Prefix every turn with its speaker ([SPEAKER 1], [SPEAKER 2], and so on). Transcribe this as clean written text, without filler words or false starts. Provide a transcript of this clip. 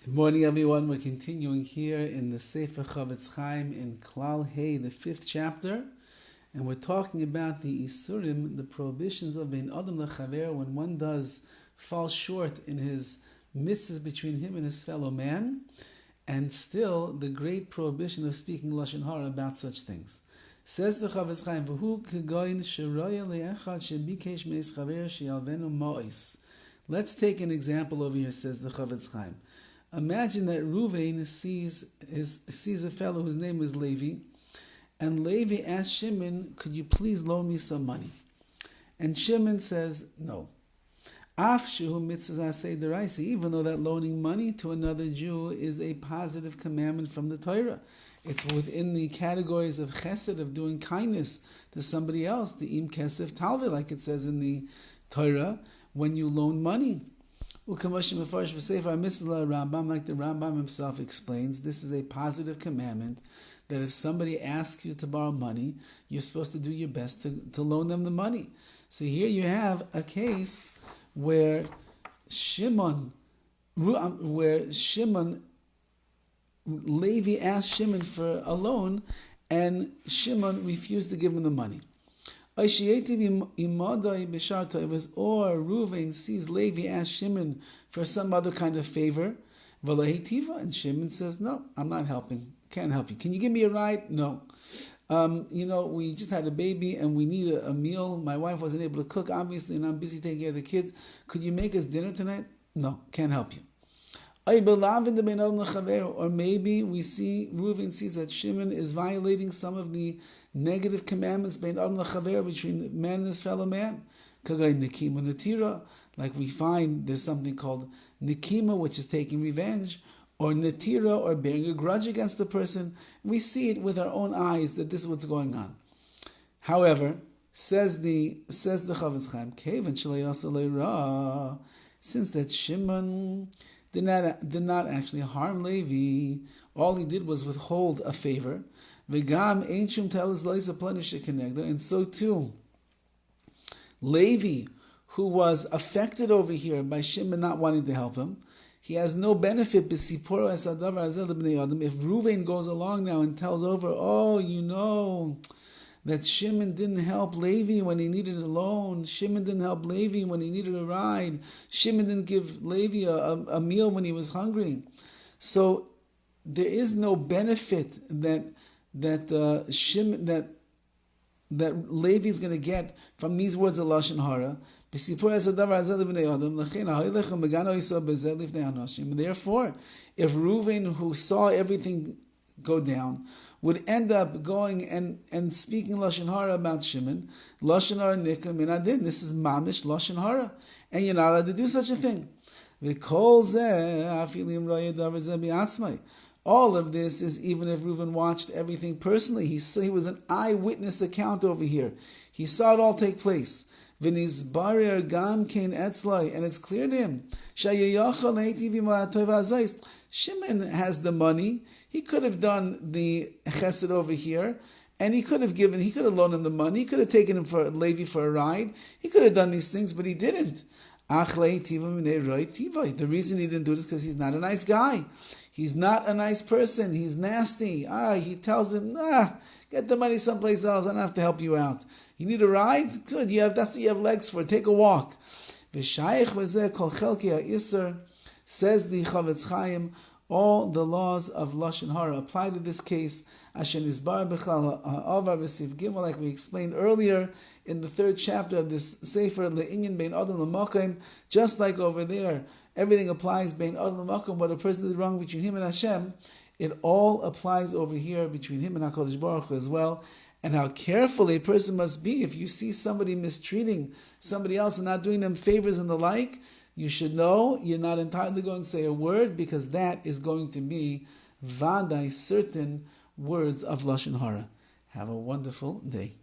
[SPEAKER 1] Good morning, everyone. We're continuing here in the Sefer CHOFETZ CHAIM in Klal, the 5th chapter, and we're talking about the Isurim, the prohibitions of Bein Adam Lechaver, when one does fall short in his mitzvahs between him and his fellow man, and still the great prohibition of speaking Lashon HaRa about such things. Says the CHOFETZ CHAIM, V'hu kegoyin sheroya le'echad shebikesh meis chaver sheyalvenu mo'is. Let's take an example over here, says the CHOFETZ CHAIM. Imagine that Reuven sees a fellow whose name is Levi, and Levi asks Shimon, could you please loan me some money? And Shimon says, no. Af shehu mitzvah aseh d'oraisa, even though that loaning money to another Jew is a positive commandment from the Torah. It's within the categories of chesed, of doing kindness to somebody else, the im kesef talve, like it says in the Torah, when you loan money. Like the Rambam himself explains, this is a positive commandment that if somebody asks you to borrow money, you're supposed to do your best to loan them the money. So here you have a case where Levi asked Shimon for a loan, and Shimon refused to give him the money. Or Reuven sees Levi ask Shimon for some other kind of favor, and Shimon says, no, I'm not helping. Can't help you. Can you give me a ride? No. We just had a baby and we need a meal. My wife wasn't able to cook, obviously, and I'm busy taking care of the kids. Could you make us dinner tonight? No, can't help you. Or maybe Reuven sees that Shimon is violating some of the negative commandments between man and his fellow man. Like we find there's something called nikima, which is taking revenge, or natira, or bearing a grudge against the person. We see it with our own eyes that this is what's going on. However, says the CHOFETZ CHAIM, since that Shimon did not actually harm Levi, all he did was withhold a favor. And so too, Levi, who was affected over here by Shimon not wanting to help him, he has no benefit. If Reuven goes along now and tells over, that Shimon didn't help Levi when he needed a loan. Shimon didn't help Levi when he needed a ride. Shimon didn't give Levi a meal when he was hungry. So there is no benefit that Levi is going to get from these words of Lashon HaRa. Therefore, if Reuven, who saw everything go down, would end up going and speaking Lashon HaRa about Shimon, Lashon HaRa nikra min adin. This is mamish Lashon HaRa, and you're not allowed to do such a thing. All of this is even if Reuven watched everything personally. He was an eyewitness account over here. He saw it all take place. And it's clear to him. Shimon has the money. He could have done the chesed over here, and he could have loaned him the money. He could have taken him for Levi for a ride. He could have done these things, but he didn't. The reason he didn't do this is because he's not a nice guy. He's not a nice person. He's nasty. He tells him, get the money someplace else. I don't have to help you out. You need a ride? Good. That's what you have legs for. Take a walk. Says the CHOFETZ CHAIM, all the laws of Lashon HaRa apply to this case. Like we explained earlier in the 3rd chapter of this Sefer, just like over there, everything applies bein adam l'makom. What a person did wrong between him and Hashem, it all applies over here between him and HaKadosh Baruch Hu as well. And how careful a person must be if you see somebody mistreating somebody else and not doing them favors and the like. You should know you're not entitled to go and say a word, because that is going to be vadai certain words of Lashon HaRa. Have a wonderful day.